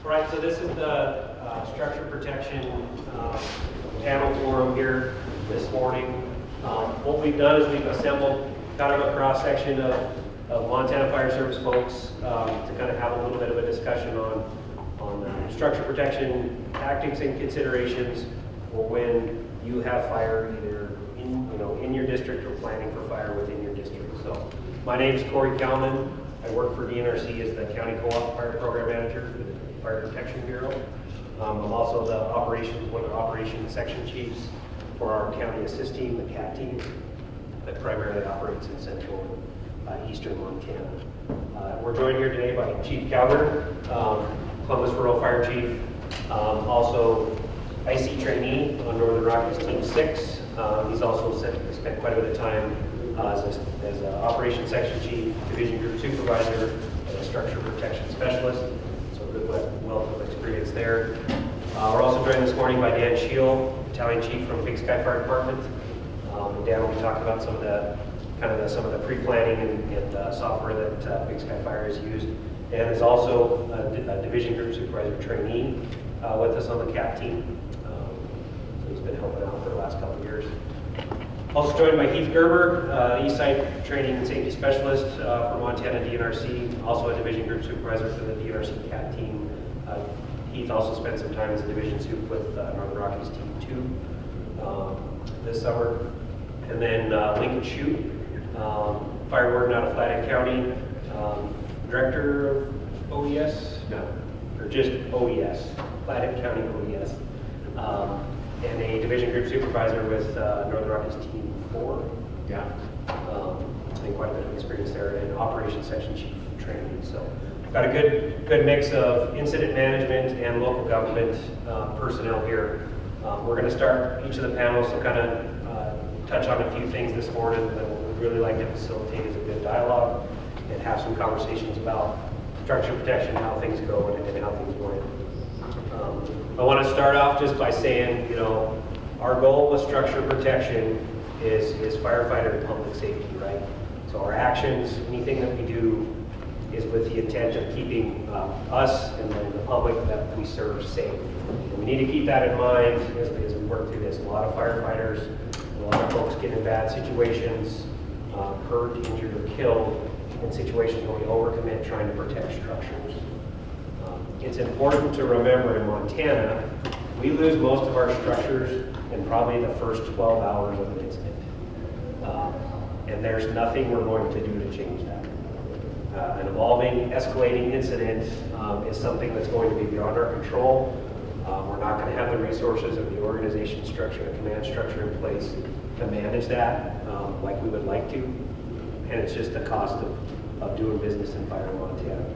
All right, so this is the structure protection panel forum here this morning. What we've done is we've assembled kind of a cross-section of Montana Fire Service folks to kind of have a little bit of a discussion on structure protection tactics and considerations for when you have fire either in your district or planning for fire within your district. So my name is Cory, Calnan. I work for DNRC as the County Co-op Fire Program Manager for the Fire Protection Bureau. I'm also one of the operations section chiefs for our county assist team, the CAT team, that primarily operates in central eastern Montana. We're joined here today by Chief Cowger, Columbus Rural Fire Chief, also IC trainee on Northern Rockies Team 6. He's also spent quite a bit of time as an operations section chief, division group supervisor, and a structure protection specialist. So a good wealth of experience there. We're also joined this morning by Dan Scheel, battalion chief from Big Sky Fire Department. Dan will be talking about some of the pre-planning and software that Big Sky Fire has used. Dan is also a division group supervisor trainee with us on the CAT team. So he's been helping out for the last couple of years. Also joined by Heath Gerber, Eastside Training and Safety Specialist for Montana DNRC, also a division group supervisor for the DNRC CAT team. Heath also spent some time as a division soup with Northern Rockies Team 2 this summer. And then Lincoln Shute, fire warden out of Flathead County, director of OES, or just OES, Flathead County OES. And a division group supervisor with Northern Rockies Team 4. Yeah. I think quite a bit of experience there, and operations section chief training. So got a good mix of incident management and local government personnel here. We're going to start each of the panels to kind of touch on a few things this morning that we'd really like to facilitate as a good dialogue and have some conversations about structure protection, how things go, and how things went. I want to start off just by saying, our goal with structure protection is firefighter and public safety, right? So our actions, anything that we do, is with the intent of keeping us and the public that we serve safe. And we need to keep that in mind as we work through this. A lot of firefighters, a lot of folks get in bad situations, hurt, injured, or killed in situations where we overcommit trying to protect structures. It's important to remember in Montana, we lose most of our structures in probably the first 12 hours of an incident. And there's nothing we're going to do to change that. An evolving, escalating incident is something that's going to be beyond our control. We're not going to have the resources of the organization structure, the command structure in place to manage that like we would like to. And it's just the cost of doing business in fire in Montana.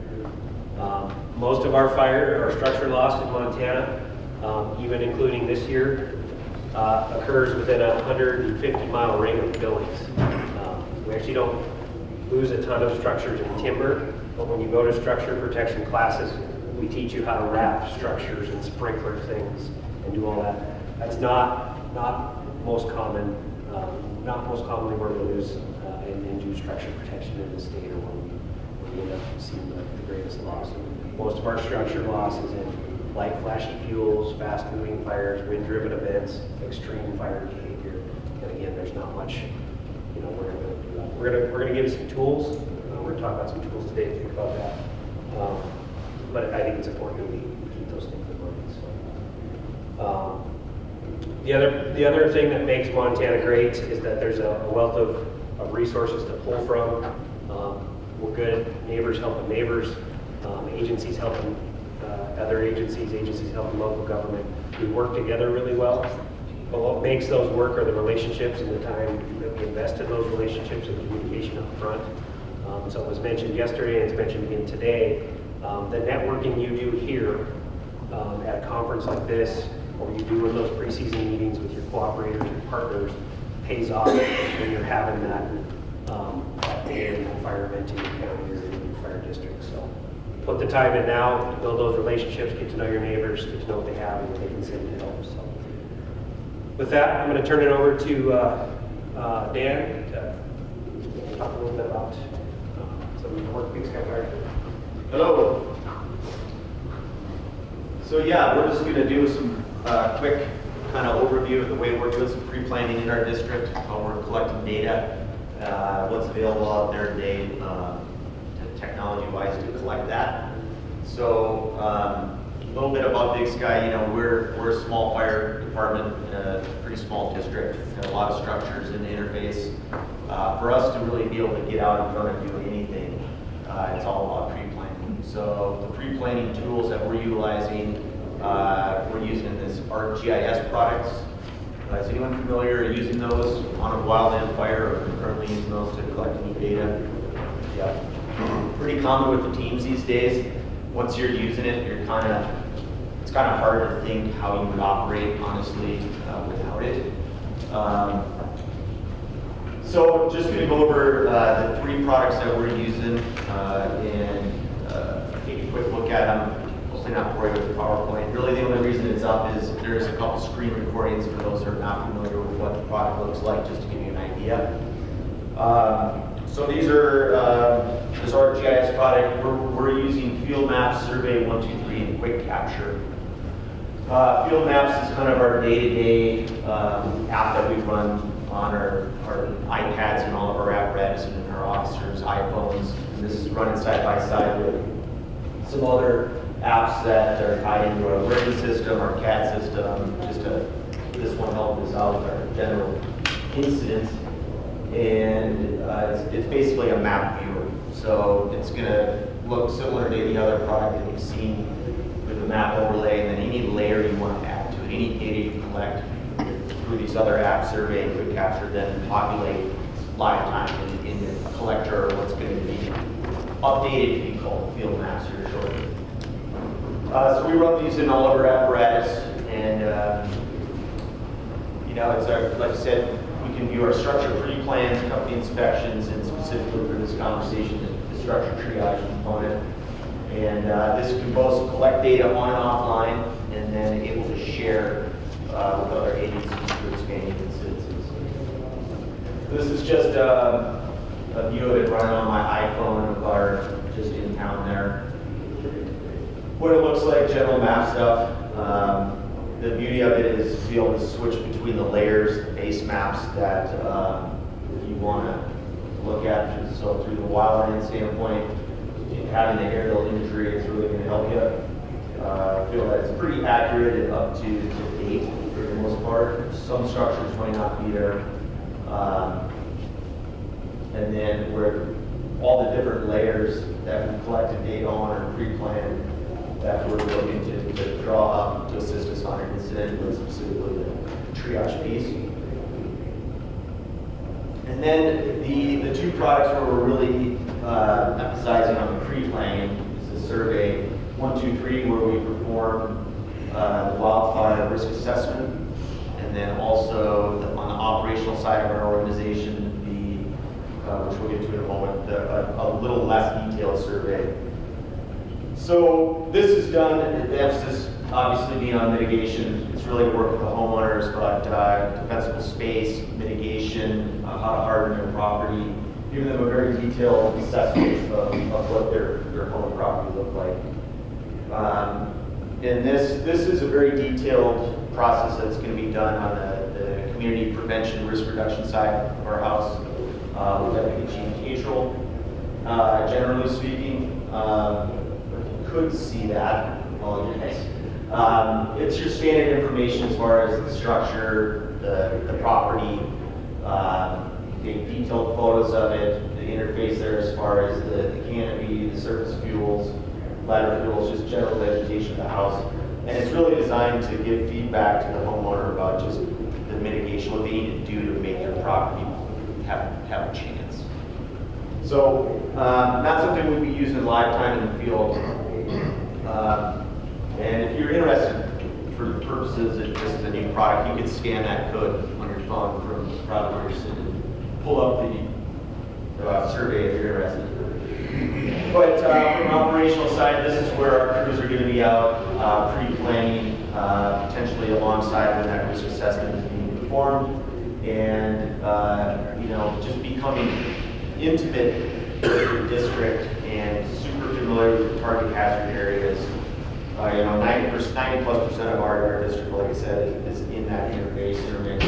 Most of our structure loss in Montana, even including this year, occurs within a 150-mile ring of buildings. We actually don't lose a ton of structures in timber, but when you go to structure protection classes, we teach you how to wrap structures and sprinkler things and do all that. That's not most common, not most commonly where we lose and do structure protection in the state or when we end up seeing the greatest loss. Most of our structure loss is in light flashy fuels, fast moving fires, wind driven events, extreme fire behavior. And again, there's not much, we're going to do that. We're going to give you some tools. We're going to talk about some tools today to think about that. But I think it's important that we keep those things in mind. So, the other thing that makes Montana great is that there's a wealth of resources to pull from. We're good neighbors helping neighbors, agencies helping other agencies helping local government. We work together really well, but what makes those work are the relationships and the time that we invest in those relationships and communication up front. So it was mentioned yesterday and it's mentioned again today, the networking you do here at a conference like this, or you do in those preseason meetings with your cooperators, your partners, pays off when you're having that fire event in your county or in your fire district. So put the time in now to build those relationships, get to know your neighbors, get to know what they have and what they can send to help. So with that, I'm going to turn it over to Dan to talk a little bit about some of the work Big Sky Fire. Hello. So yeah, we're just going to do some quick kind of overview of the way we're doing some pre-planning in our district, how we're collecting data, what's available out there today, technology-wise to collect that. So a little bit about Big Sky. You know, we're a small fire department, pretty small district, got a lot of structures in the interface. For us to really be able to get out in front and do anything, it's all about pre-planning. So the pre-planning tools that we're utilizing, we're using this ArcGIS products. Is anyone familiar using those on a wildland fire or currently using those to collect any data? Yeah. Pretty common with the teams these days. Once you're using it, it's kind of hard to think how you would operate, honestly, without it. So just going to go over the 3 products that we're using and take a quick look at them. Hopefully not bore you with the PowerPoint. Really the only reason it's up is there's a couple screen recordings for those who are not familiar with what the product looks like, just to give you an idea. So these are this ArcGIS product. We're using Field Maps, Survey 123, and Quick Capture. Field Maps is kind of our day-to-day app that we run on our iPads and all of our apparatus and in our officers' iPhones. And this is running side by side with some other apps that are tied into our alerting system, our CAD system, just to this one help us out with our general incidents. And it's basically a map viewer. So it's going to look similar to any other product that you've seen with the map overlay, and then any layer you want to add to it, any data you collect through these other apps, Survey, Quick Capture, then populate live time in the collector, or what's going to be updated to be called Field Maps here shortly. So we run these in all of our apparatus, and you know, it's our, like I said, we can view our structure pre-plans, company inspections, and specifically for this conversation, the structure triage component. And this can both collect data on and offline, and then able to share with other agencies to expand incidences. This is just a view of it running on my iPhone of our just in town there. What it looks like, general map stuff. The beauty of it is to be able to switch between the layers, the base maps that you want to look at. So through the wildland standpoint, having the aerial imagery is really going to help you. I feel that it's pretty accurate and up to date for the most part. Some structures might not be there. And then where all the different layers that we collected data on or pre-planned that we're looking to draw up to assist us on an incident, but specifically the triage piece. And then the 2 products where we're really emphasizing on the pre-planning is the Survey 123, where we perform the wildfire risk assessment, and then also on the operational side of our organization, which we'll get to in a moment, a little less detailed survey. So this is done, the emphasis obviously being on mitigation. It's really work with the homeowners, but defensible space, mitigation, how to harden their property, giving them a very detailed assessment of what their home and property look like. And this is a very detailed process that's going to be done on the community prevention risk reduction side of our house with FPG and Cathedral. Generally speaking, if you could see that, apologize. It's your standard information as far as the structure, the property, take detailed photos of it, the interface there as far as the canopy, the surface fuels, ladder fuels, just general vegetation of the house. And it's really designed to give feedback to the homeowner about just the mitigation, what they need to do to make their property have a chance. So not something we'd be using live time in the field. And if you're interested, for the purposes that this is a new product, you can scan that code on your phone from probably where you're sitting and pull up the survey if you're interested. But from an operational side, this is where our crews are going to be out pre-planning, potentially alongside when that risk assessment is being performed, and you know, just becoming intimate with your district and super familiar with the target hazard areas. 90%, 90+% of our district, like I said, is in that interface intermix,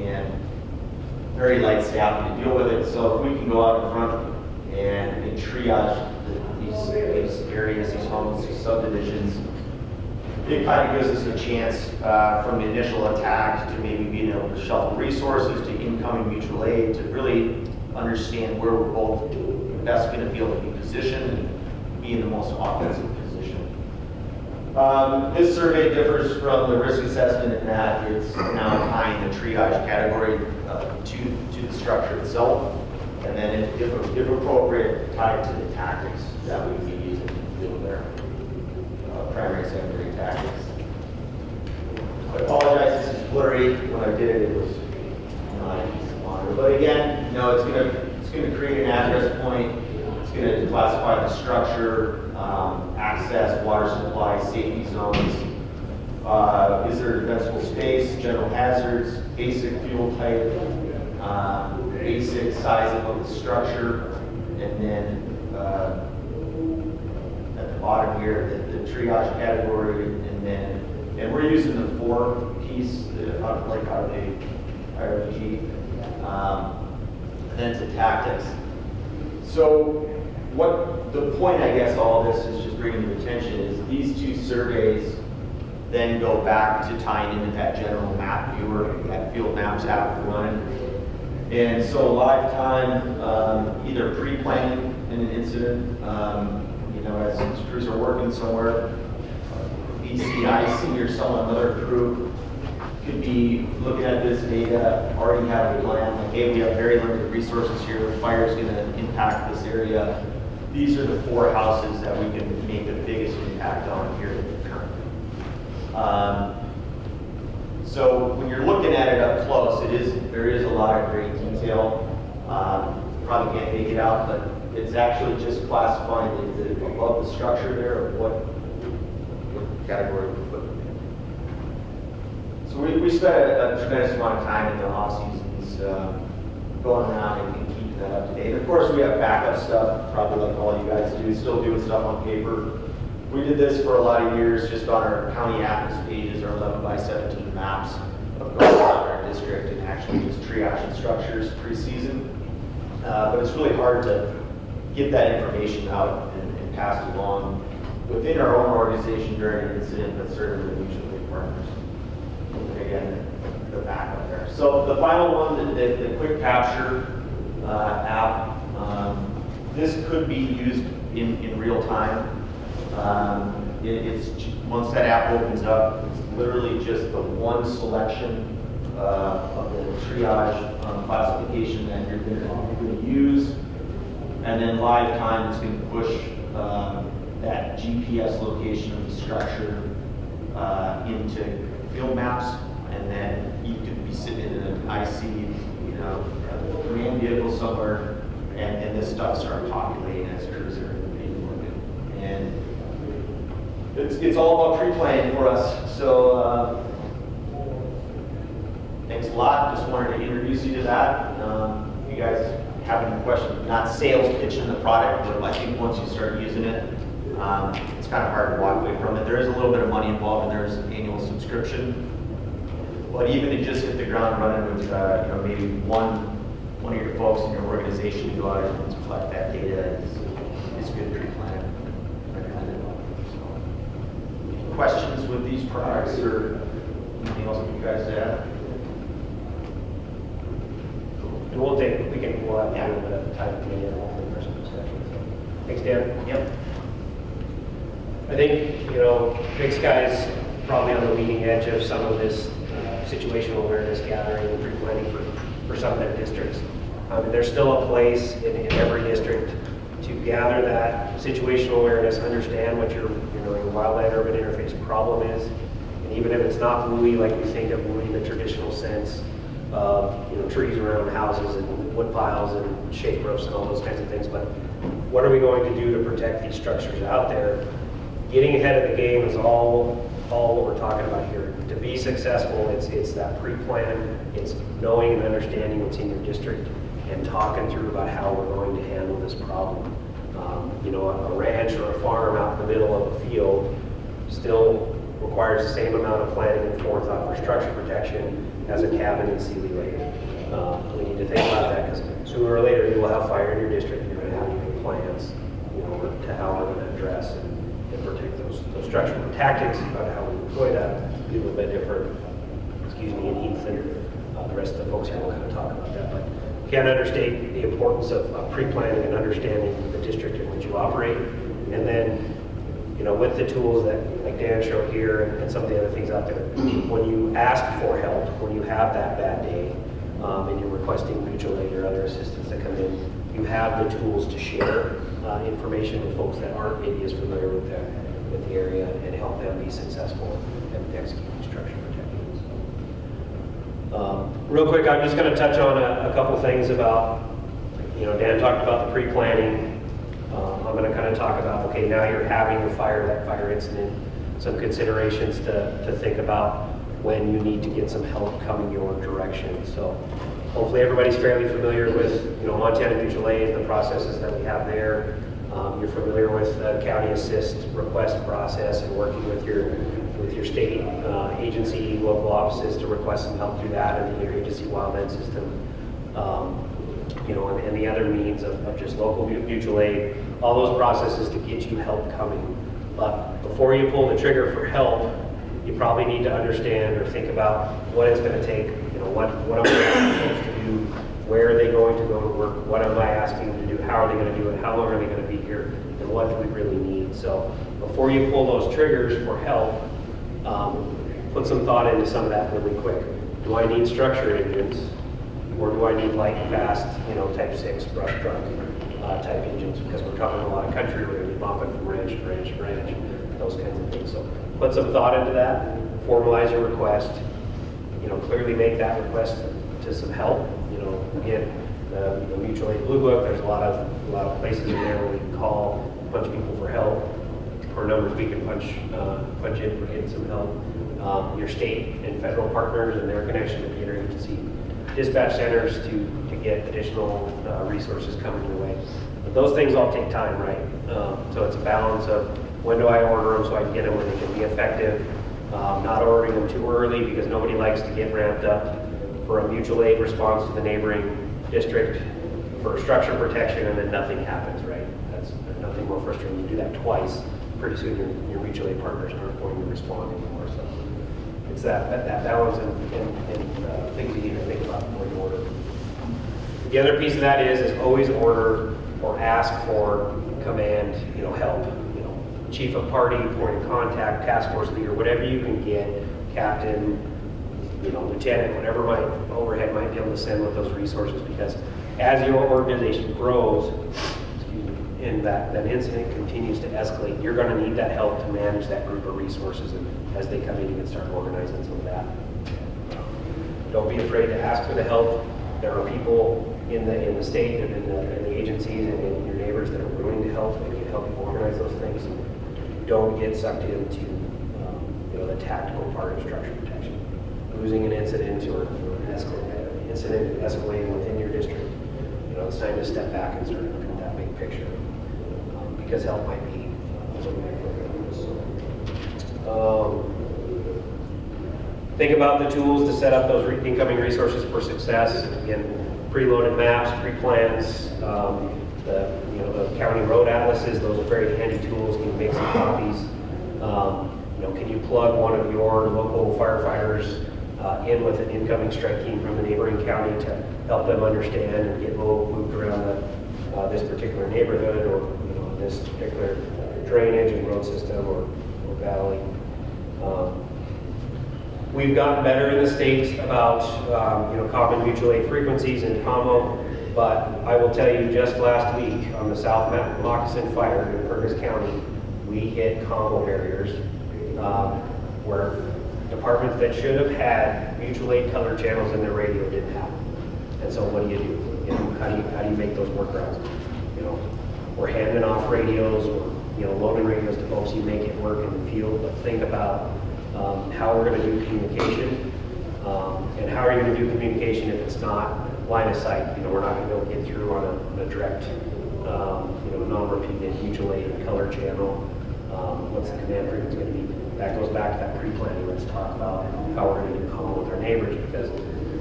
and very light staffing to deal with it. So if we can go out in front and triage these areas, these homes, these subdivisions, it kind of gives us a chance from the initial attack to maybe being able to shuffle resources to incoming mutual aid to really understand where we're both best going to be able to be positioned and be in the most offensive position. This survey differs from the risk assessment in that it's now tying the triage category to the structure itself, and then if appropriate, tied to the tactics that we would be using to deal with their primary, secondary tactics. I apologize, this is blurry. When I did it, it was not easy to monitor. But again, it's going to create an address point. It's going to classify the structure, access, water supply, safety zones. Is there defensible space, general hazards, basic fuel type, basic size of the structure, and then at the bottom here, the triage category, and we're using the 4-piece, out of the IRPG, and then to tactics. So what the point, I guess, all this is just bringing to attention is these two surveys then go back to tying into that general map viewer, that field maps app we're running. And so live time, either pre-planning in an incident, as crews are working somewhere, ECIC or another crew could be looking at this data, already have a plan, like, hey, we have very limited resources here, fire's gonna impact this area. These are the 4 houses that we can make the biggest impact on here currently. So when you're looking at it up close, there is a lot of great detail. Probably can't make it out, but it's actually just classifying above the structure there of what category we put it in. So we spent a tremendous amount of time in the off seasons going around and keeping that up to date. Of course, we have backup stuff, probably like all you guys do, still doing stuff on paper. We did this for a lot of years just on our county atlas pages, our 11x17 maps of going around our district and actually just triaging structures pre-season. But it's really hard to get that information out and pass it along within our own organization during an incident, but certainly with mutual aid partners. And again, the backup there. So the final one, the quick capture app, this could be used in real time. Once that app opens up, it's literally just the one selection of the triage classification that you're going to use, and then live time is going to push that GPS location of the structure into field maps, and then you could be sitting in an IC, command vehicle somewhere, and this stuff starts populating as crews are being working. And it's all about pre-planning for us. So thanks a lot. Just wanted to introduce you to that. If you guys have any questions, not sales pitching the product, but I think once you start using it, it's kind of hard to walk away from it. There is a little bit of money involved, and there's an annual subscription. But even to just hit the ground running with maybe one of your folks in your organization to go out and collect that data is good pre-planning. Questions with these products or anything else that you guys add? And we'll have a little bit of time at the end, hopefully, for some discussion. So, thanks, Dan. Yep. I think, Big Sky's probably on the leading edge of some of this situational awareness gathering and pre-planning for some of their districts. There's still a place in every district to gather that situational awareness, understand what your wildland-urban interface problem is, and even if it's not WUI like we think of WUI in the traditional sense of trees around houses and wood piles and shake roofs and all those kinds of things, but what are we going to do to protect these structures out there? Getting ahead of the game is all what we're talking about here. To be successful, it's that pre-plan, it's knowing and understanding what's in your district and talking through about how we're going to handle this problem. You know, a ranch or a farm out in the middle of a field still requires the same amount of planning and forethought for structure protection as a cabin in Sealy Lake. We need to think about that because sooner or later you will have fire in your district and you're going to have to make plans, you know, to how we're going to address and protect those structural tactics about how we deploy that be a little bit different. Excuse me, and Heath and the rest of the folks here will kind of talk about that. But can't understate the importance of pre-planning and understanding the district in which you operate, and then, you know, with the tools that like Dan showed here and some of the other things out there, when you ask for help, when you have that bad day, and you're requesting mutual aid or other assistance to come in, you have the tools to share information with folks that aren't maybe as familiar with the area and help them be successful and execute structure protection. Real quick, I'm just going to touch on a couple things about, you know, Dan talked about the pre-planning. I'm going to kind of talk about, okay, now you're having that fire incident, some considerations to think about when you need to get some help coming your direction. So hopefully everybody's fairly familiar with, you know, Montana Mutual Aid, the processes that we have there. You're familiar with the county assist request process and working with your state agency, local offices to request some help through that, and the interagency wildland system. You know, and the other means of just local mutual aid, all those processes to get you help coming. But before you pull the trigger for help, you probably need to understand or think about what it's going to take. You know, what am I asking folks to do? Where are they going to go to work? What am I asking them to do? How are they going to do it? How long are they going to be here? And what do we really need? So before you pull those triggers for help, put some thought into some of that really quick. Do I need structure engines? Or do I need light and fast, you know, type 6 brush truck type engines? Because we're covering a lot of country, we're going to be bumping from ranch to ranch to ranch, those kinds of things. So put some thought into that, formalize your request, you know, clearly make that request to some help. You know, again, the Mutual Aid Blue Book, there's a lot of places in there where we can call, punch people for help, or numbers we can punch in for getting some help. Your state and federal partners and their connection to the interagency dispatch centers to get additional resources coming your way. But those things all take time, right? So it's a balance of when do I order them so I can get them when they can be effective, not ordering them too early because nobody likes to get ramped up for a mutual aid response to the neighboring district for structure protection and then nothing happens, right? That's nothing more frustrating. You do that twice, pretty soon your mutual aid partners aren't going to respond anymore. So it's that balance and things you need to think about before you order. The other piece of that is always order or ask for command, you know, help. You know, chief of party, point of contact, task force leader, whatever you can get, captain, you know, lieutenant, whatever overhead might be able to send with those resources, because as your organization grows, and that incident continues to escalate, you're going to need that help to manage that group of resources, and as they come in, you can start organizing some of that. Don't be afraid to ask for the help. There are people in the state and in the agencies and in your neighbors that are willing to help and can help you organize those things. Don't get sucked into you know, the tactical part of structure protection. Losing an incident or an incident escalating within your district, you know, it's time to step back and start looking at that big picture, because help might be a little bit further. Think about the tools to set up those incoming resources for success. Again, preloaded maps, pre-plans, the county road atlases. Those are very handy tools. You can make some copies. You know, can you plug one of your local firefighters in with an incoming strike team from the neighboring county to help them understand and get moved around this particular neighborhood, or you know, this particular drainage and road system or valley. We've gotten better in the state about you know, common mutual aid frequencies and combo, but I will tell you, just last week on the South Moccasin Fire in Fergus County, we hit combo barriers where departments that should have had mutual aid color channels in their radio didn't have them. And so what do? You know, how do you make those workarounds? You know, we're handing off radios, or you know, loading radios to folks. You make it work in the field, but think about how we're going to do communication, and how are you going to do communication if it's not line of sight? You know, we're not going to be able to get through on a direct non-repeated mutual aid color channel. What's the command frequency going to be? That goes back to that pre-planning. Let's talk about how we're going to do common with our neighbors, because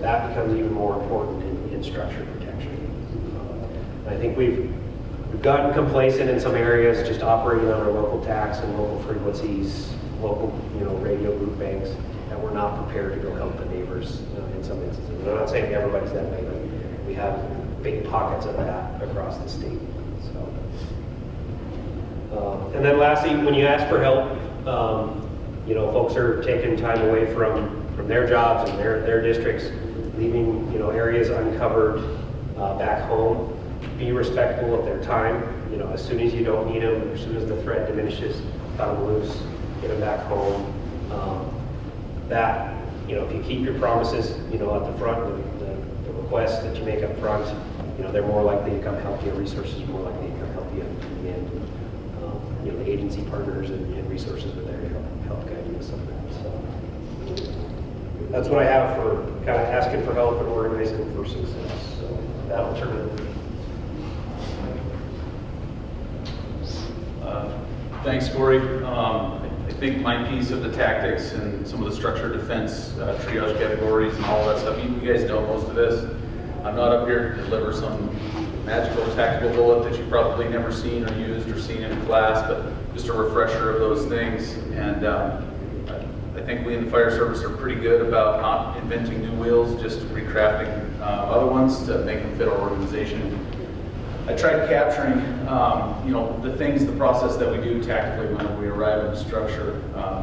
that becomes even more important in structure protection. I think we've gotten complacent in some areas, just operating on our local tax and local frequencies, local radio group banks, that we're not prepared to go help the neighbors in some instances. And I'm not saying everybody's that way, but we have big pockets of that across the state. And then lastly, when you ask for help, folks are taking time away from their jobs and their districts, leaving areas uncovered back home. Be respectful of their time. As soon as you don't need them, as soon as the threat diminishes, cut them loose, get them back home. If you keep your promises, at the front, the requests that you make up front, they're more likely to come help you. Resources are more likely to come help you in the end. The agency partners and resources are there to help guide you with some of that. So that's what I have for kind of asking for help and organizing for success. So that'll turn it over. Thanks, Cory. I think my piece of the tactics and some of the structured defense triage categories and all that stuff, you guys know most of this. I'm not up here to deliver some magical tactical bullet that you've probably never seen or used or seen in class, but just a refresher of those things. And I think we in the fire service are pretty good about not inventing new wheels, just recrafting other ones to make them fit our organization. I tried capturing, the things, the process that we do tactically when we arrive in a structure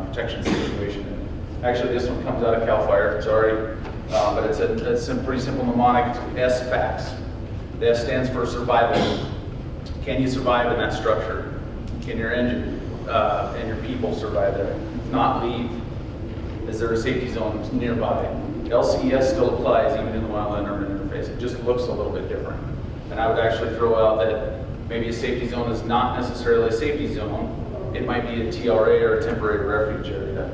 protection situation. And actually, this one comes out of CAL FIRE, sorry, but it's a pretty simple mnemonic. It's SFACS. The S stands for survival. Can you survive in that structure? Can your engine and your people survive there? If not, leave. Is there a safety zone nearby? LCES still applies even in the wildland urban interface. It just looks a little bit different. And I would actually throw out that maybe a safety zone is not necessarily a safety zone. It might be a TRA or a temporary refuge area.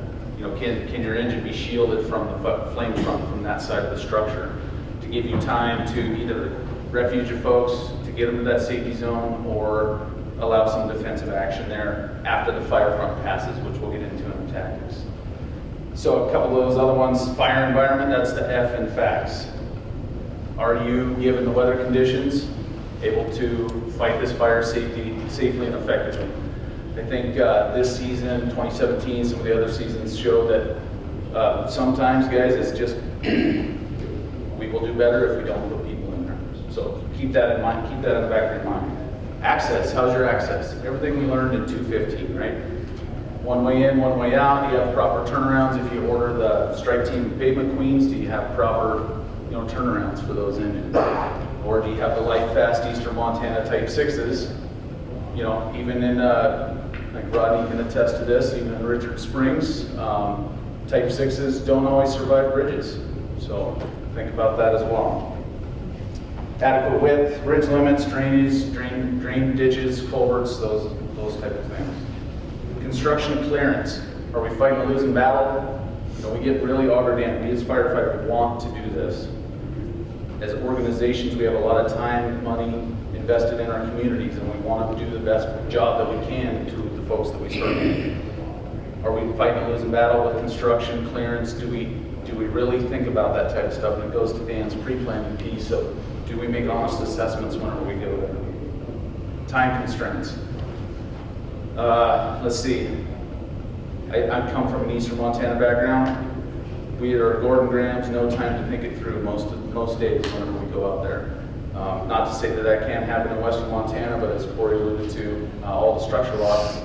Can your engine be shielded from the flame front from that side of the structure to give you time to either refuge your folks, to get them to that safety zone, or allow some defensive action there after the fire front passes, which we'll get into in the tactics. So a couple of those other ones, fire environment, that's the F in FACS. Are you, given the weather conditions, able to fight this fire safely and effectively? I think this season, 2017, some of the other seasons show that sometimes, guys, it's just, we will do better if we don't put people in there. So keep that in mind, keep that in the back of your mind. Access, how's your access? Everything we learned in 215, right? One way in, one way out. Do you have proper turnarounds? If you order the strike team pavement queens, do you have proper turnarounds for those engines? Or do you have the light fast Eastern Montana type 6s? Even in, like Rodney can attest to this, even in Richard Springs, type 6s don't always survive bridges. So think about that as well. Adequate width, bridge limits, drainage, drain ditches, culverts, those type of things. Construction clearance. Are we fighting a losing battle? We get really augured in. We as firefighters want to do this. As organizations, we have a lot of time, money invested in our communities, and we want to do the best job that we can to the folks that we serve. Are we fighting a losing battle with construction clearance? Do we really think about that type of stuff? And it goes to Dan's pre-planning piece of, do we make honest assessments whenever we go there? Time constraints. Let's see. I come from an Eastern Montana background. We are Gordon Graham's, no time to think it through most days whenever we go out there. Not to say that that can't happen in Western Montana, but as Cory alluded to, all the structure loss,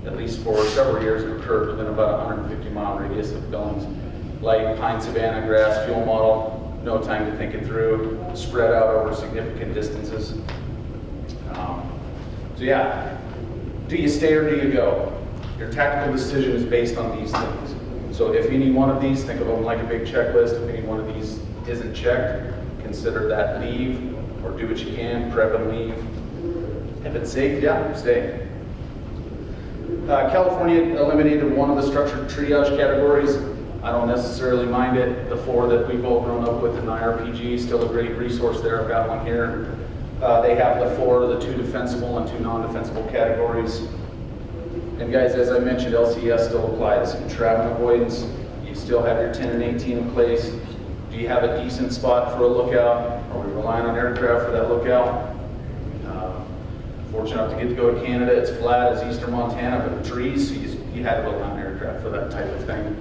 at least for several years, have occurred within about a 150-mile radius of Billings. Light, pine, savanna, grass, fuel model, no time to think it through, spread out over significant distances. So yeah, do you stay or do you go? Your tactical decision is based on these things. So if any one of these, think of them like a big checklist. If any one of these isn't checked, consider that leave, or do what you can, prep and leave. If it's safe, yeah, stay. California eliminated one of the structured triage categories. I don't necessarily mind it. The 4 that we've all grown up with in IRPG, still a great resource there. I've got one here. They have the 2 defensible and 2 non-defensible categories. And guys, as I mentioned, LCS still applies. Entrapment avoidance, you still have your 10 and 18 in place. Do you have a decent spot for a lookout? Are we relying on aircraft for that lookout? Fortunate enough to get to go to Canada. It's flat as eastern Montana, but trees, so you had to rely on aircraft for that type of thing.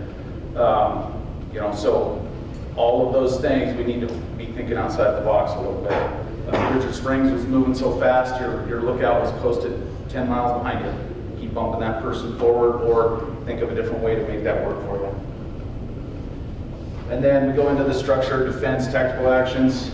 You know, so all of those things, we need to be thinking outside the box a little bit. Richard Springs was moving so fast, your lookout was posted 10 miles behind you. Keep bumping that person forward, or think of a different way to make that work for you. And then we go into the structure, defense, tactical actions.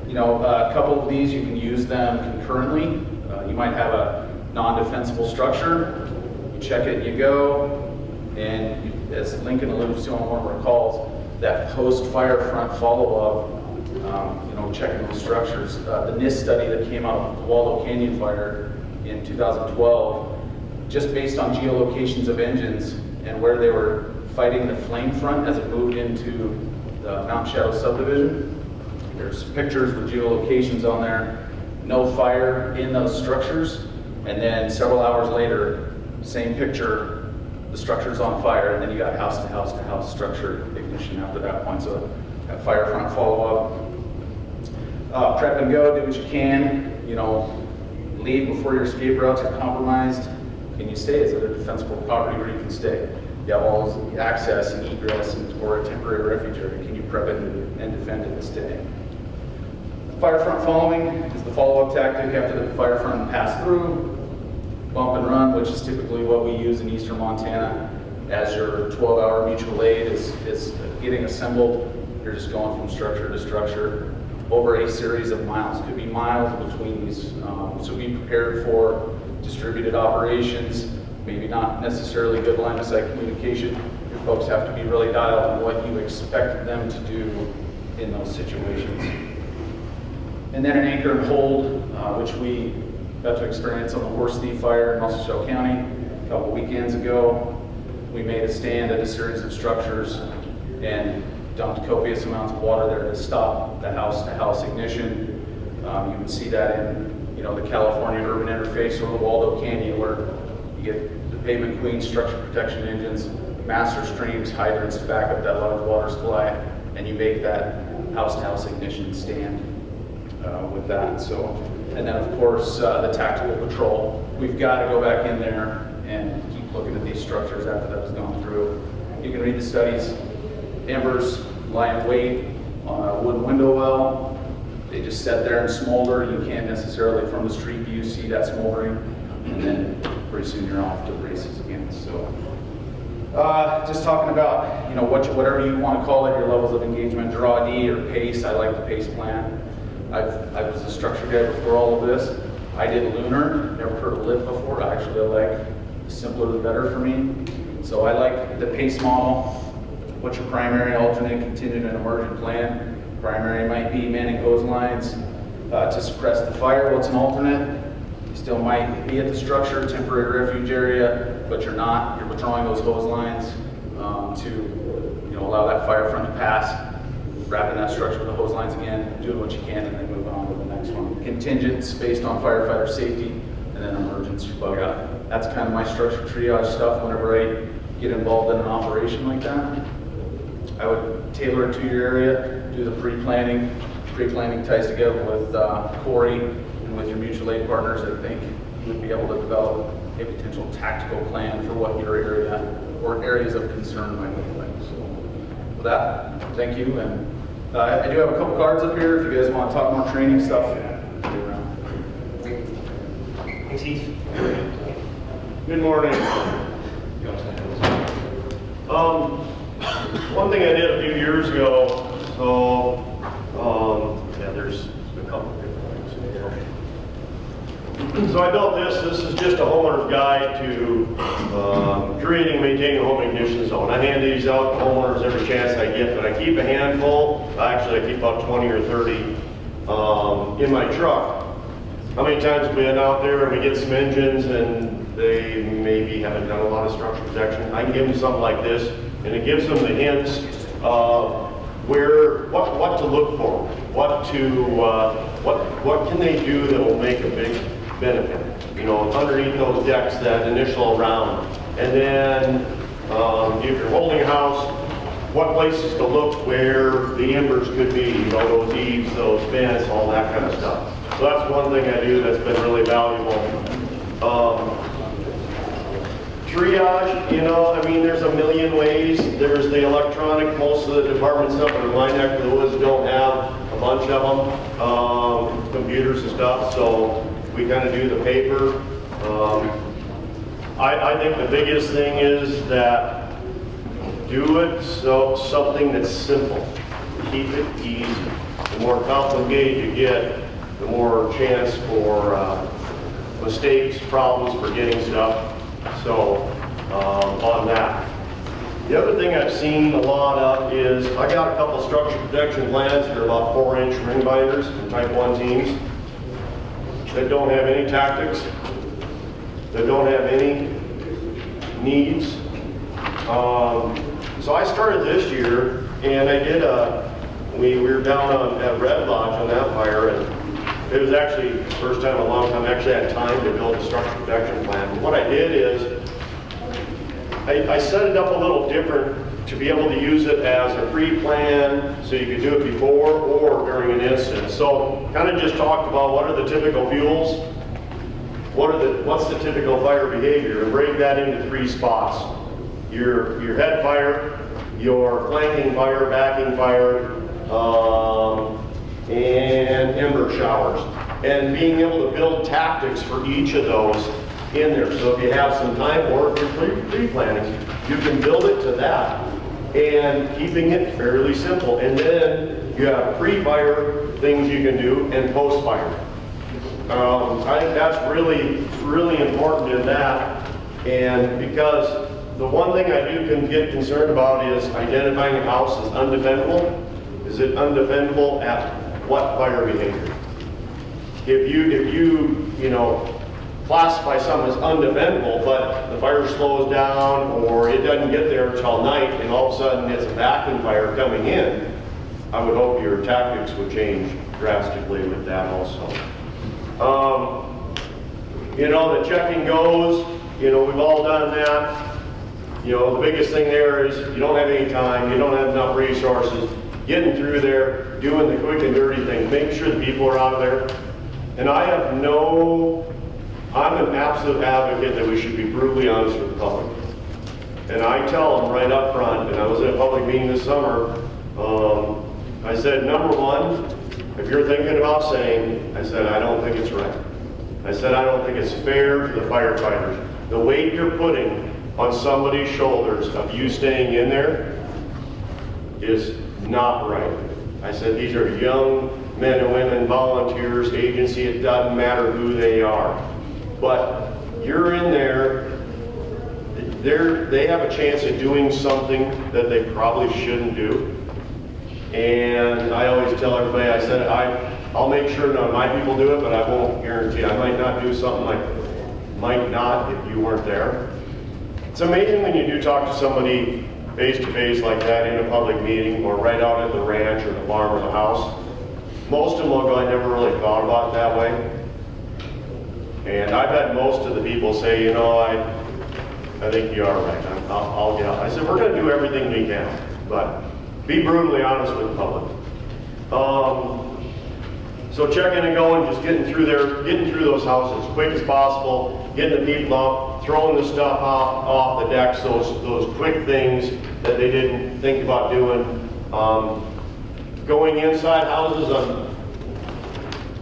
You know, a couple of these, you can use them concurrently. You might have a non-defensible structure. You check it, you go, and you, as Lincoln alludes to on one of our calls, that post-fire front follow-up, you know, checking those structures. The NIST study that came out of the Waldo Canyon fire in 2012, just based on geolocations of engines and where they were fighting the flame front as it moved into the Mount Shadow subdivision. There's pictures with geolocations on there. No fire in those structures, and then several hours later, same picture, the structure's on fire, and then you got house to house to house structure ignition after that point. So that fire front follow up. Prep and go, do what you can. You know, leave before your escape routes are compromised. Can you stay? Is it a defensible property where you can stay? You have all this access and egress or a temporary refuge area. Can you prep it and defend it and stay? Fire front following is the follow-up tactic after the fire front pass through. Bump and run, which is typically what we use in eastern Montana as your 12-hour mutual aid is getting assembled. You're just going from structure to structure over a series of miles. It could be miles between these. So be prepared for distributed operations, maybe not necessarily good line of sight communication. Your folks have to be really dialed on what you expect them to do in those situations. And then an anchor and hold, which we got to experience on the Horse Thief fire in Muscle Shoals County a couple weekends ago. We made a stand at a series of structures and dumped copious amounts of water there to stop the house-to-house ignition. You can see that in, you know, the California urban interface or the Waldo Canyon, where you get the Pavement Queen structure protection engines, master streams, hydrants to back up that large water supply, and you make that house-to-house ignition stand with that. So, and then of course the tactical patrol. We've got to go back in there and keep looking at these structures after that has gone through. You can read the studies. Embers lie in wait on a wooden window well. They just sit there and smolder. You can't necessarily from the street view see that smoldering, and then pretty soon you're off to the races again. So just talking about, you know, whatever you want to call it, your levels of engagement, draw D or pace. I like the pace plan. I was a structure guy before all of this. I did lunar, never heard of lit before. I actually like the simpler the better for me. So I like the pace model. What's your primary, alternate, contingent, and emergent plan? Primary might be manning hose lines to suppress the fire. What's an alternate? You still might be at the structure, temporary refuge area, but you're not. You're withdrawing those hose lines to, you know, allow that fire front to pass. Wrapping that structure with the hose lines again, doing what you can, and then move on to the next one. Contingents based on firefighter safety, and then emergence bug out. That's kind of my structure triage stuff whenever I get involved in an operation like that. I would tailor it to your area, do the pre-planning. Pre-planning ties together with Cory and with your mutual aid partners. I think you would be able to develop a potential tactical plan for what your area or areas of concern might look like. So with that, thank you. And I do have a couple cards up here if you guys want to talk more training stuff. Thanks, Heath. Good morning. One thing I did a few years ago, so yeah, there's a couple different things here. So I built this. This is just a homeowner's guide to creating and maintaining a home ignition zone. I hand these out to homeowners every chance I get, but I keep a handful. Actually, I keep about 20 or 30 in my truck. How many times have we been out there and we get some engines and they maybe haven't done a lot of structural protection? I can give them something like this, and it gives them the hints of what to look for, what can they do that will make a big benefit, you know, underneath those decks, that initial round. And then if you're holding a house, what places to look where the embers could be, you know, those eaves, those vents, all that kind of stuff. So that's one thing I do that's been really valuable. Triage, you know, I mean, there's a million ways. There's the electronic, most of the departments up in my neck of the woods don't have a bunch of them, computers and stuff, so we kind of do the paper. I think the biggest thing is that do it so something that's simple. Keep it easy. The more complicated you get, the more chance for mistakes, problems, forgetting stuff. So on that. The other thing I've seen a lot of is I got a couple structure protection plans that are about 4-inch ring binders from Type 1 teams that don't have any tactics, that don't have any needs. So I started this year, and I did we were down at Red Lodge on that fire, and it was actually the first time in a long time I actually had time to build a structure protection plan. But what I did is I set it up a little different to be able to use it as a pre-plan, so you could do it before or during an incident. So kind of just talked about what are the typical fuels, what's the typical fire behavior, and break that into 3 spots. Your head fire, your flanking fire, backing fire, and ember showers. And being able to build tactics for each of those in there. So if you have some time, or if you're pre-planning, you can build it to that, and keeping it fairly simple. And then you have pre-fire things you can do and post-fire. I think that's really, really important in that. And because the one thing I do get concerned about is identifying a house as undefendable. Is it undefendable at what fire behavior? If you know, classify something as undefendable, but the fire slows down or it doesn't get there until night and all of a sudden it's a backing fire coming in, I would hope your tactics would change drastically with that also. You know, the checking goes, you know, we've all done that. You know, the biggest thing there is you don't have any time, you don't have enough resources. Getting through there, doing the quick and dirty thing, making sure the people are out of there. And I'm an absolute advocate that we should be brutally honest with the public. And I tell them right up front, and I was at a public meeting this summer, I said, number one, if you're thinking about saying, I said, I don't think it's right. I said, I don't think it's fair to the firefighters. The weight you're putting on somebody's shoulders of you staying in there is not right. I said, these are young men and women, volunteers, agency, it doesn't matter who they are. But you're in there, they have a chance of doing something that they probably shouldn't do. And I always tell everybody, I said, I'll make sure none of my people do it, but I won't guarantee. I might not do something like, might not if you weren't there. It's amazing when you do talk to somebody face to face like that in a public meeting or right out at the ranch or the farm or the house. Most of them will go, I never really thought about it that way. And I've had most of the people say, you know, I think you are right. I'll get out. I said, we're going to do everything we can, but be brutally honest with the public. So checking and going, just getting through those houses as quick as possible, getting the people up, throwing the stuff off the decks, those quick things that they didn't think about doing. Going inside houses,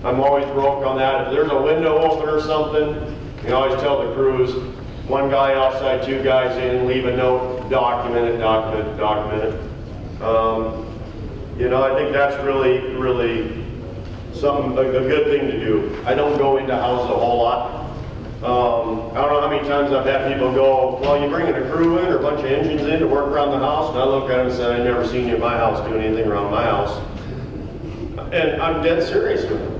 I'm always broke on that. If there's a window open or something, you always tell the crews, one guy outside, 2 guys in, leave a note, document it. You know, I think that's really, really something, a good thing to do. I don't go into houses a whole lot. I don't know how many times I've had people go, well, you bringing a crew in or a bunch of engines in to work around the house? And I look at them and say, I've never seen you in my house doing anything around my house. And I'm dead serious with them.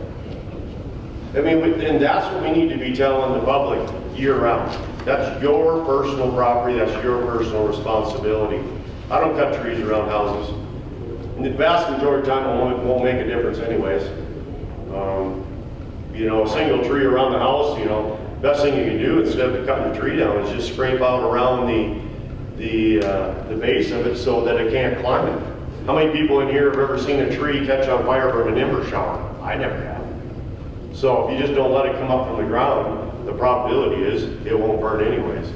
I mean, and that's what we need to be telling the public year round. That's your personal property, that's your personal responsibility. I don't cut trees around houses. the vast majority of the time it won't make a difference anyways. You know, a single tree around the house, you know, best thing you can do instead of cutting the tree down is just scrape out around the base of it so that it can't climb it. How many people in here have ever seen a tree catch on fire from an ember shower? I never have. So if you just don't let it come up from the ground, the probability is it won't burn anyways.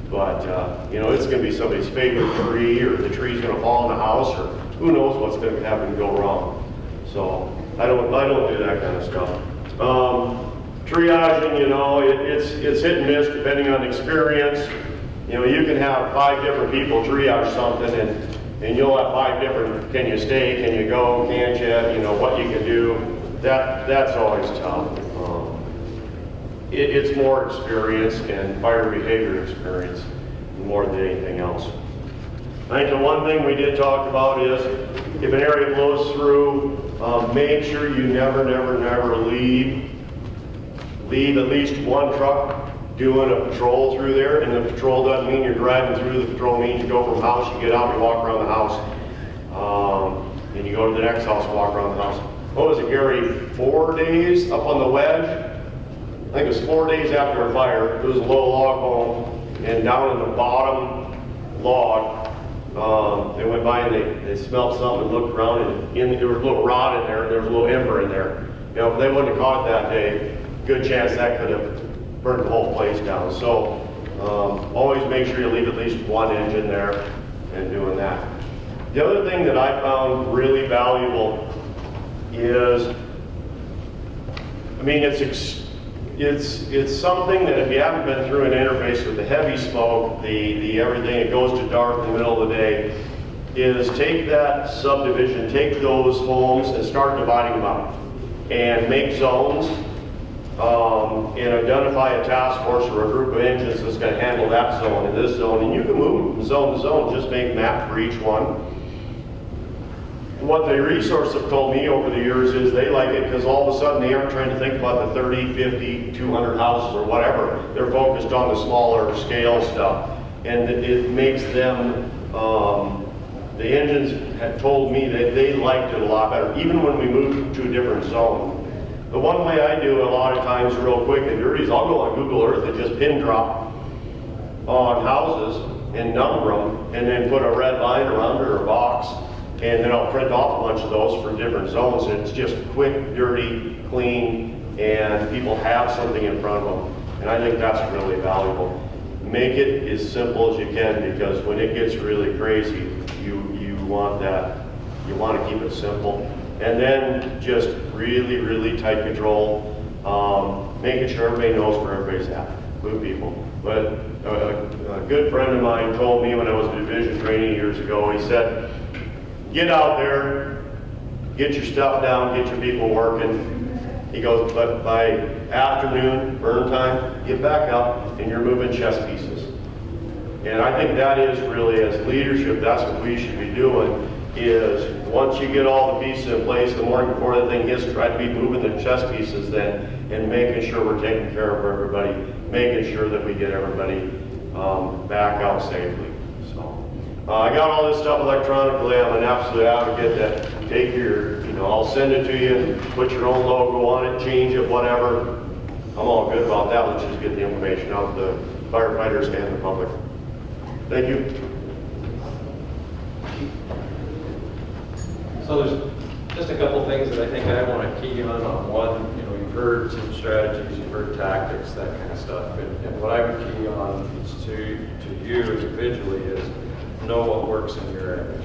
But, you know, it's going to be somebody's favorite tree, or the tree's going to fall in the house, or who knows what's going to happen and go wrong. So I don't do that kind of stuff. Triaging, you know, it's hit and miss depending on experience. You know, you can have 5 different people triage something, and you'll have 5 different, can you stay, can you go, can't you, you know, what you can do. That's always tough. It's more experience and fire behavior experience more than anything else. I think the one thing we did talk about is if an area blows through, make sure you never leave at least one truck doing a patrol through there. And the patrol doesn't mean you're driving through. The patrol means you go from house, you get out, you walk around the house, and you go to the next house, walk around the house. What was it, Gary? 4 days up on the wedge? I think it was 4 days after a fire. There was a low log home, and down in the bottom log, they went by and they smelled something and looked around, and there was a little rod in there, there was a little ember in there. You know, if they wouldn't have caught it that day, good chance that could have burned the whole place down. So always make sure you leave at least one engine there and doing that. The other thing that I found really valuable is, I mean, it's something that if you haven't been through an interface with the heavy smoke, the everything, it goes to dark in the middle of the day, is take that subdivision, take those homes and start dividing them up and make zones, and identify a task force or a group of engines that's going to handle that zone and this zone, and you can move from zone to zone, just make a map for each one. What the resource have told me over the years is they like it because all of a sudden they aren't trying to think about the 30, 50, 200 houses or whatever. They're focused on the smaller scale stuff. And it makes them, the engines had told me that they liked it a lot better, even when we moved to a different zone. The one way I do it a lot of times real quick and dirty is I'll go on Google Earth and just pin drop on houses and number them and then put a red line around it or a box. And then I'll print off a bunch of those for different zones. And it's just quick, dirty, clean, and people have something in front of them. And I think that's really valuable. Make it as simple as you can, because when it gets really crazy, you want that. You want to keep it simple. And then just really tight control, making sure everybody knows where everybody's at. Move people. But a good friend of mine told me when I was in division training years ago, he said, get out there, get your stuff down, get your people working. He goes, but by afternoon, burn time, get back up and you're moving chess pieces. And I think that is really, as leadership, that's what we should be doing, is once you get all the pieces in place, the morning before the thing hits, try to be moving the chess pieces then and making sure we're taking care of everybody, making sure that we get everybody back out safely. I got all this stuff electronically. I'm an absolute advocate that take your, I'll send it to you, put your own logo on it, change it, whatever. I'm all good about that. Let's just get the information out to the firefighters and the public. Thank you. So there's just a couple things that I think I want to key on. One, you've heard some strategies, you've heard tactics, that kind of stuff. And what I would key on is to you individually is know what works in your area.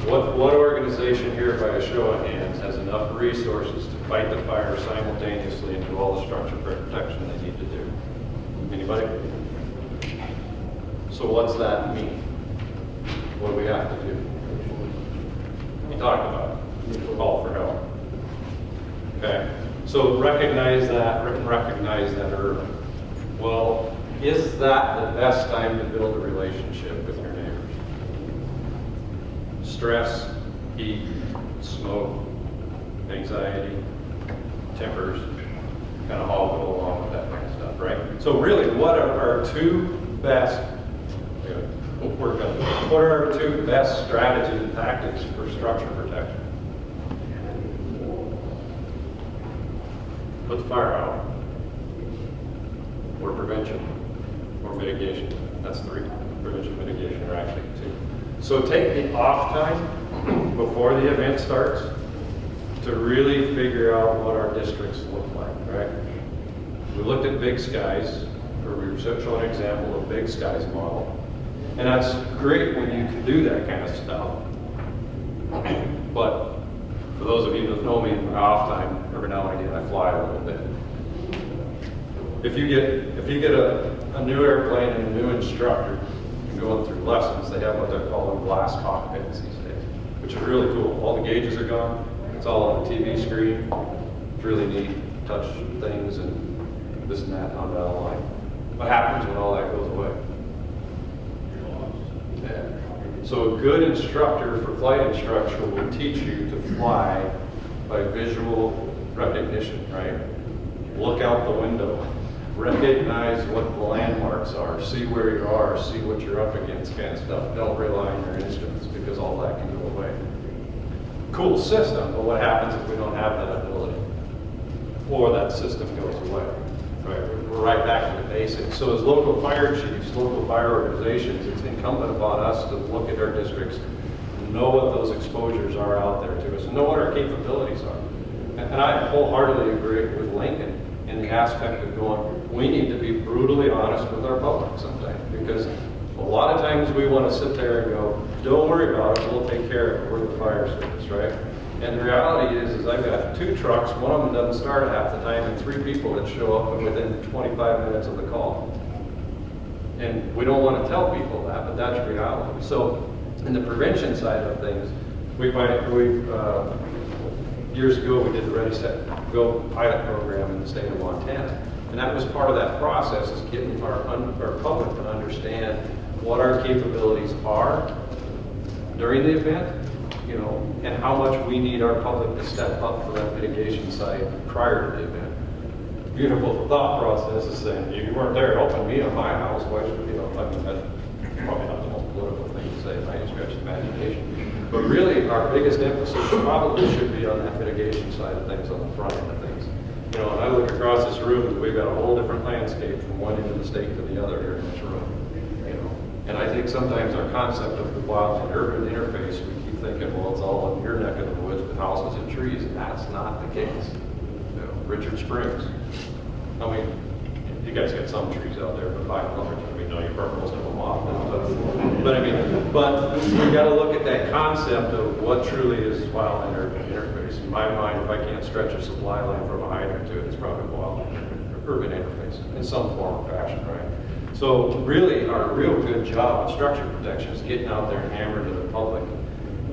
What organization here, by a show of hands, has enough resources to fight the fire simultaneously and do all the structure protection they need to do? Anybody? So what's that mean? What do we have to do? We talked about it. Call for help. Okay. So recognize that early. Well, is that the best time to build a relationship with your neighbors? Stress, heat, smoke, anxiety, tempers, kind of all go along with that kind of stuff, right? So really, what are our two best, work on. What are our two best strategies and tactics for structure protection? Put the fire out, or prevention, or mitigation. That's 3. Prevention, mitigation are actually 2. So take the off time before the event starts to really figure out what our districts look like, right? We looked at Big Skies, or we were showing an example of Big Skies model. And that's great when you can do that kind of stuff. But for those of you that know me in my off time, every now and again I fly a little bit. If you get a new airplane and a new instructor going through lessons, they have what they're calling glass cockpits these days, which is really cool. All the gauges are gone. It's all on the TV screen. It's really neat. Touch things and this and that on the line. What happens when all that goes away? Yeah. So a good instructor for flight instruction will teach you to fly by visual recognition, right? Look out the window. Recognize what the landmarks are, see where you are, see what you're up against, kind of stuff. Don't rely on your instruments because all that can go away. Cool system, but what happens if we don't have that ability? Or that system goes away. Right? We're right back to the basics. So as local fire chiefs, local fire organizations, it's incumbent upon us to look at our districts, know what those exposures are out there to us, and know what our capabilities are. And I wholeheartedly agree with Lincoln in the aspect of going, we need to be brutally honest with our public sometimes, because a lot of times we want to sit there and go, don't worry about it, we'll take care of it, we're the fire service, right? And the reality is I've got 2 trucks, one of them doesn't start half the time, and 3 people that show up within 25 minutes of the call. And we don't want to tell people that, but that's reality. So in the prevention side of things, years ago we did the Ready, Set, Go pilot program in the state of Montana. And that was part of that process, is getting our public to understand what our capabilities are during the event, and how much we need our public to step up for that mitigation side prior to the event. Beautiful thought process is saying, you weren't there helping me on my house, why should we help? I mean, that's probably not the most political thing to say, by any stretch of imagination. But really, our biggest emphasis probably should be on that mitigation side of things, on the front end of things. And I look across this room, and we've got a whole different landscape from one end of the state to the other here in this room. And I think sometimes our concept of the wild and urban interface, we keep thinking, well, it's all in your neck of the woods with houses and trees, and that's not the case. Richard Springs. I mean, you guys got some trees out there, but by and large, you burn most of them off. But we got to look at that concept of what truly is wild and urban interface. In my mind, if I can't stretch a supply line from a hydrant to it, it's probably wild and urban interface in some form or fashion, right? So really, our real good job of structure protection is getting out there and hammering to the public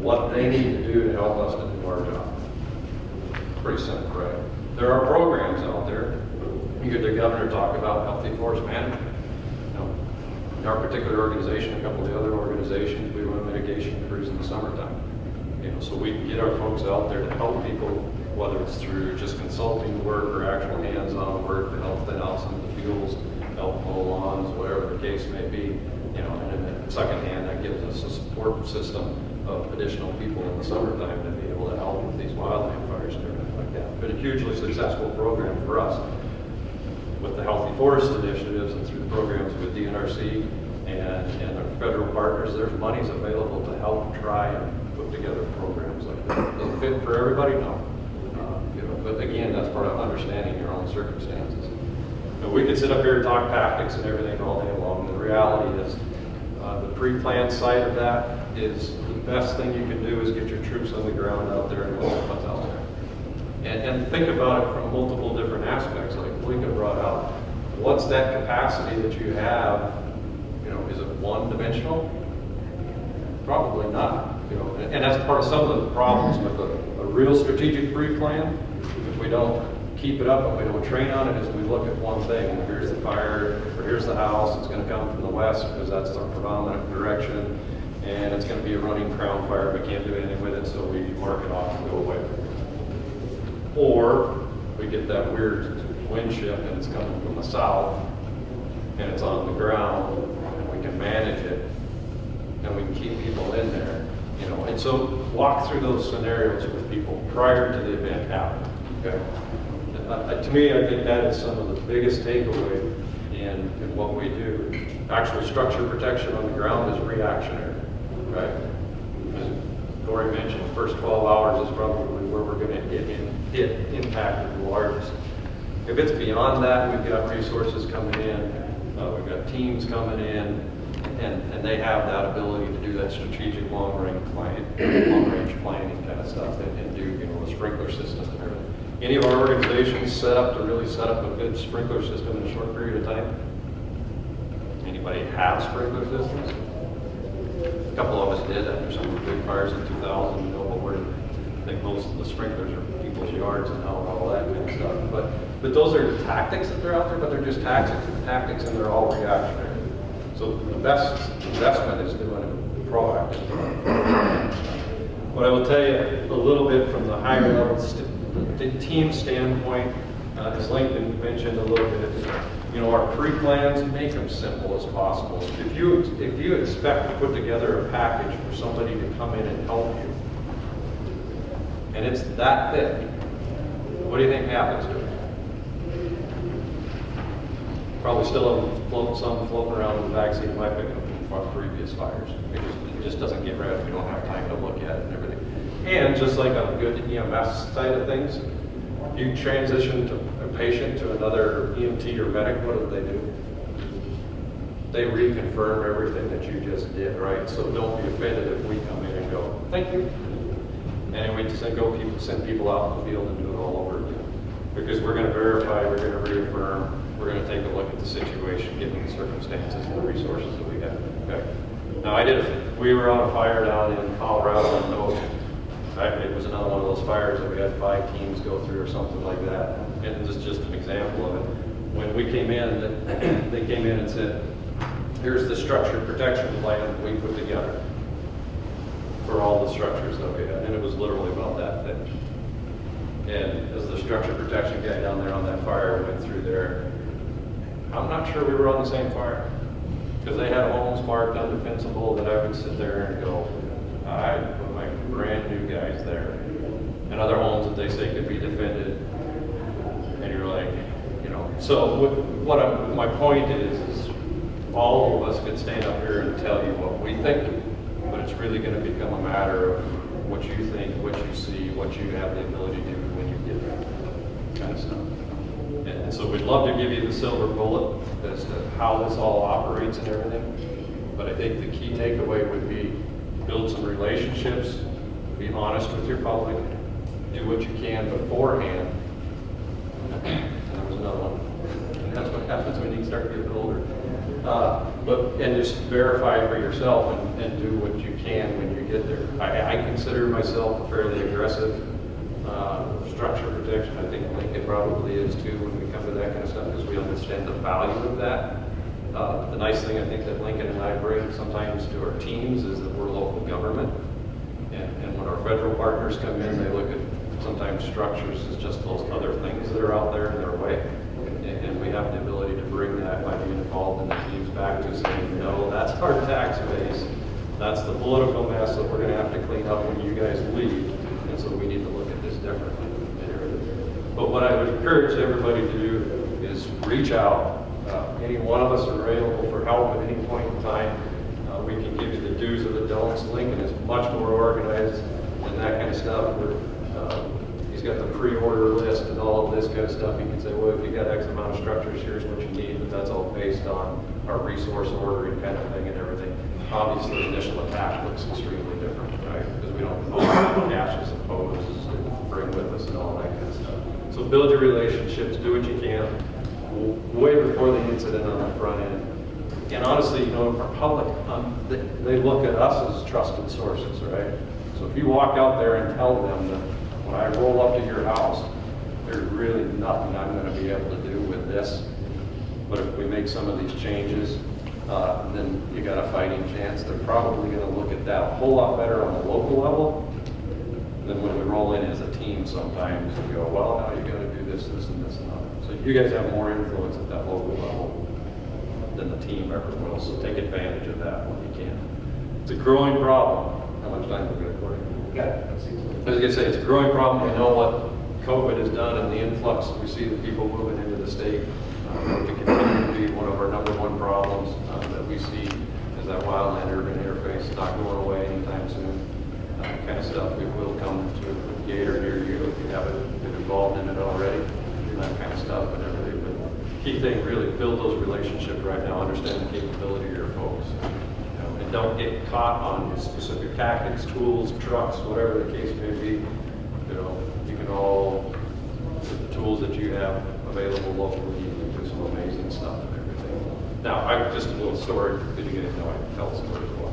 what they need to do to help us to do our job. Pretty simple, right? There are programs out there. You heard the governor talk about healthy forest management. In our particular organization, a couple of the other organizations, we run mitigation crews in the summertime. So we can get our folks out there to help people, whether it's through just consulting work or actual hands-on work to help thin out some of the fuels, help mow lawns, whatever the case may be. And then secondhand, that gives us a support system of additional people in the summertime to be able to help with these wildland fires and everything like that. Been a hugely successful program for us with the Healthy Forest initiatives and through the programs with DNRC and our federal partners. There's monies available to help try and put together programs like that. Does it fit for everybody? No. But again, that's part of understanding your own circumstances. We could sit up here and talk tactics and everything all day long. The reality is the pre-planned side of that is the best thing you can do is get your troops on the ground out there and look at what's out there. And think about it from multiple different aspects, like Lincoln brought out. What's that capacity that you have? Is it one-dimensional? Probably not. And that's part of some of the problems with a real strategic pre-plan. If we don't keep it up and we don't train on it, is we look at one thing. Here's the fire, or here's the house. It's going to come from the west because that's our predominant direction, and it's going to be a running crown fire. We can't do anything with it, so we mark it off and go away. Or we get that weird wind shift and it's coming from the south and it's on the ground and we can manage it and we can keep people in there, you know. And so walk through those scenarios with people prior to the event happening, okay? To me, I think that is some of the biggest takeaway in what we do. Actual structure protection on the ground is reactionary, right? As Cory mentioned, the first 12 hours is probably where we're going to hit impact the largest. If it's beyond that, we've got resources coming in, we've got teams coming in, and they have that ability to do that strategic long-range planning kind of stuff and do, you know, the sprinkler system and everything. Any of our organizations set up to really set up a good sprinkler system in a short period of time? Anybody have sprinkler systems? A couple of us did after some of the big fires in 2000, you know, but I think most of the sprinklers are people's yards and all that kind of stuff. But those are tactics that they're out there, but they're just tactics and they're all reactionary. So the best investment is doing it proactive. What I will tell you a little bit from the higher level the team standpoint, as Lincoln mentioned a little bit, you know, our pre-plans, make them simple as possible. If you expect to put together a package for somebody to come in and help you, and it's that thick, what do you think happens to it? Probably still have some floating around in the backseat of my pickup from previous fires, because it just doesn't get ready. We don't have time to look at it and everything. And just like on a good EMS side of things, you transition to a patient to another EMT or medic, what do? They reconfirm everything that you just did, right? So don't be offended if we come in and go, thank you. And we just send people out in the field and do it all over again. Because we're going to verify, we're going to reaffirm, we're going to take a look at the situation, given the circumstances and the resources that we have. Okay. Now we were on a fire down in Colorado, and it was another one of those fires that we had 5 teams go through or something like that. And this is just an example of it. When we came in, they came in and said, here's the structure protection plan that we put together for all the structures that we had. And it was literally about that thick. And as the structure protection guy down there on that fire went through there, I'm not sure we were on the same fire. Because they had homes marked undefensible that I would sit there and go, I put my brand new guys there. And other homes that they say could be defended. And you're like, you know. So my point is all of us could stand up here and tell you what we think, but it's really going to become a matter of what you think, what you see, what you have the ability to do when you get there, kind of stuff. And so we'd love to give you the silver bullet as to how this all operates and everything. But I think the key takeaway would be build some relationships, be honest with your public, do what you can beforehand. And there was another one. And that's what happens when you start getting older. And just verify for yourself and do what you can when you get there. I consider myself a fairly aggressive structure protection. I think Lincoln probably is too when we come to that kind of stuff, because we understand the value of that. The nice thing I think that Lincoln and I bring sometimes to our teams is that we're local government. And when our federal partners come in, they look at sometimes structures as just those other things that are out there in their way. And we have the ability to bring that by being involved in the teams back to saying, no, that's our tax base. That's the political mess that we're going to have to clean up when you guys leave. And so we need to look at this differently. But what I would encourage everybody to do is reach out. Any one of us are available for help at any point in time. We can give you the do's or the don'ts. Lincoln is much more organized and that kind of stuff. He's got the pre-order list and all of this kind of stuff. You can say, well, if you got X amount of structures, here's what you need, but that's all based on our resource ordering kind of thing and everything. Obviously, initial attack looks extremely different, right? Because we don't know how caches and poses to bring with us and all that kind of stuff. So build your relationships, do what you can, way before the incident on the front end. And honestly, you know, our public, they look at us as trusted sources, right? So if you walk out there and tell them that when I roll up to your house, there's really nothing I'm going to be able to do with this. But if we make some of these changes, then you got a fighting chance. They're probably going to look at that a whole lot better on the local level than when we roll in as a team sometimes and go, well, now you got to do this, this, and this, and that. So you guys have more influence at that local level than the team ever will. So take advantage of that when you can. It's a growing problem. How much time have we got, Cory? Yeah. I was gonna say, it's a growing problem. We know what COVID has done and the influx. We see the people moving into the state. It continues to be one of our #1 problems that we see is that wildland urban interface not going away anytime soon. Kind of stuff. It will come to a gator near you if you haven't been involved in it already. That kind of stuff and everything. But key thing, really build those relationships right now. Understand the capability of your folks. And don't get caught on specific tactics, tools, trucks, whatever the case may be. You can all, with the tools that you have available locally, you can do some amazing stuff and everything. Now, just a little story, because you guys know I can tell a story as well.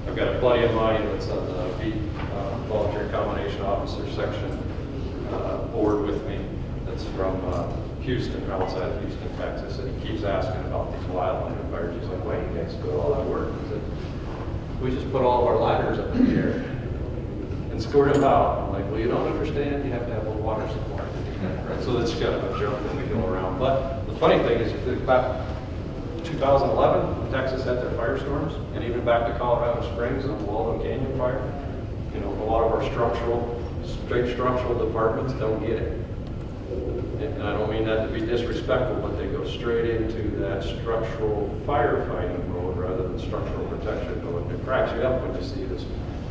I've got a buddy of mine that's on the Heath Volunteer Combination Officer Section board with me. That's from Houston, outside of Houston, Texas, and he keeps asking about these wildland fires. He's like, why do you guys do all that work? He said, we just put all of our ladders up in the air and squirt them out. I'm like, well, you don't understand. You have to have a water supply to do that, right? So that's kind of a joke that we go around. But the funny thing is, if you think back 2011, when Texas had their firestorms, and even back to Colorado Springs and the Walden Canyon fire, a lot of our straight structural departments don't get it. And I don't mean that to be disrespectful, but they go straight into that structural firefighting mode rather than structural protection mode. It cracks you up when you see this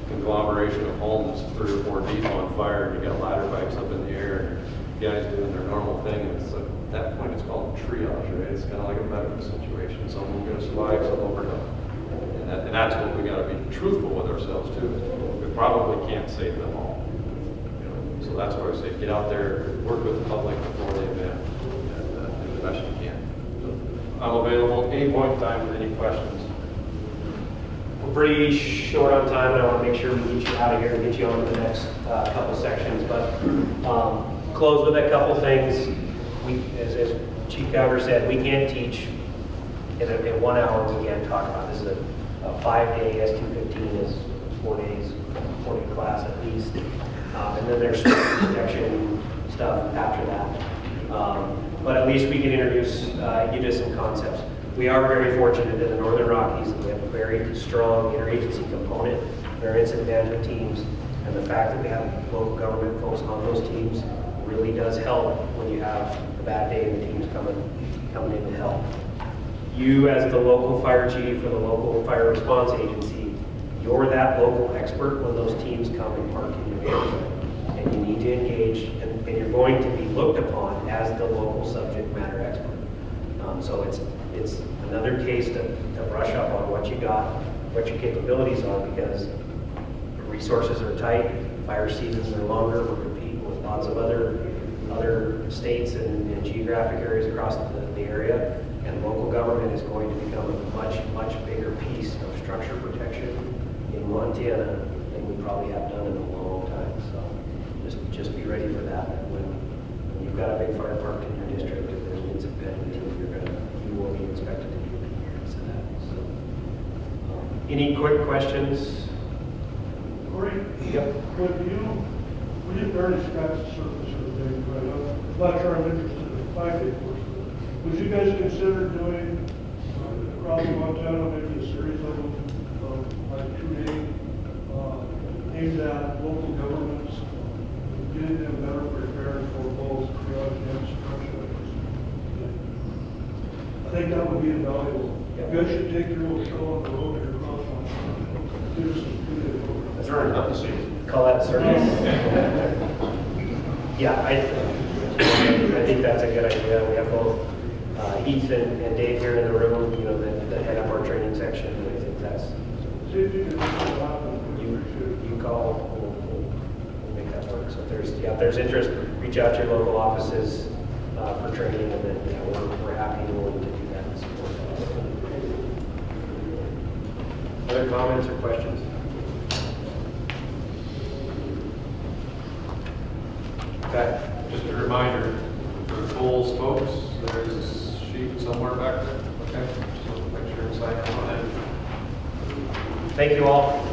conglomeration of homes 3 or 4 deep on fire, and you got ladder bikes up in the air, and guys doing their normal thing. And it's like, at that point, it's called triage, right? It's kind of like a medical situation. Some are going to survive, some will die. And that's what we got to be truthful with ourselves too. We probably can't save them all. So that's why I say get out there, work with the public before the event, and do the best you can. So I'm available any point in time with any questions. We're pretty short on time, and I want to make sure we get you out of here and get you on to the next couple sections. But close with a couple things. As Chief Cowger said, we can't teach in 1 hour. We can't talk about this. Is a 5-day S215 is 4 days, 4-day class at least. And then there's protection stuff after that. But at least we can introduce you to some concepts. We are very fortunate in the Northern Rockies that we have a very strong interagency component in our incident management teams. And the fact that we have local government folks on those teams really does help when you have a bad day and the team's coming in to help. You as the local fire chief or the local fire response agency, you're that local expert when those teams come and park in your area. And you need to engage, and you're going to be looked upon as the local subject matter expert. So it's another case to brush up on what you got, what your capabilities are, because the resources are tight, fire seasons are longer, we're competing with lots of other states and geographic areas across the area, and local government is going to become a much bigger piece of structure protection in Montana than we probably have done in a long time. So just be ready for that. When you've got a big fire park in your district, if there's an incident, you will be expected to be prepared for that. So, any quick questions? Cory? Yep. We didn't barely scratch the surface of the thing, but I'm not sure I'm interested in the 5-day course. Would you guys consider doing across Montana, maybe a series of them, like 2-day, aimed at local governments, getting them better prepared for both triage and suppression? I think that would be invaluable. You guys should take your little show on the road here across Montana. Do some 2-day programs. That's right. Nothing to see. Call that service. Yeah, I think that's a good idea. We have both Heath and Dave here in the room, that head up our training section, and I think that's, See if you can make that happen. you call, we'll make that work. So if there's interest, reach out to your local offices for training, and then we're happy and willing to do that and support that. Other comments or questions? Okay. Just a reminder for the goals, folks, there's a sheet somewhere back there. Okay, so make sure you sign up on that. Thank you all.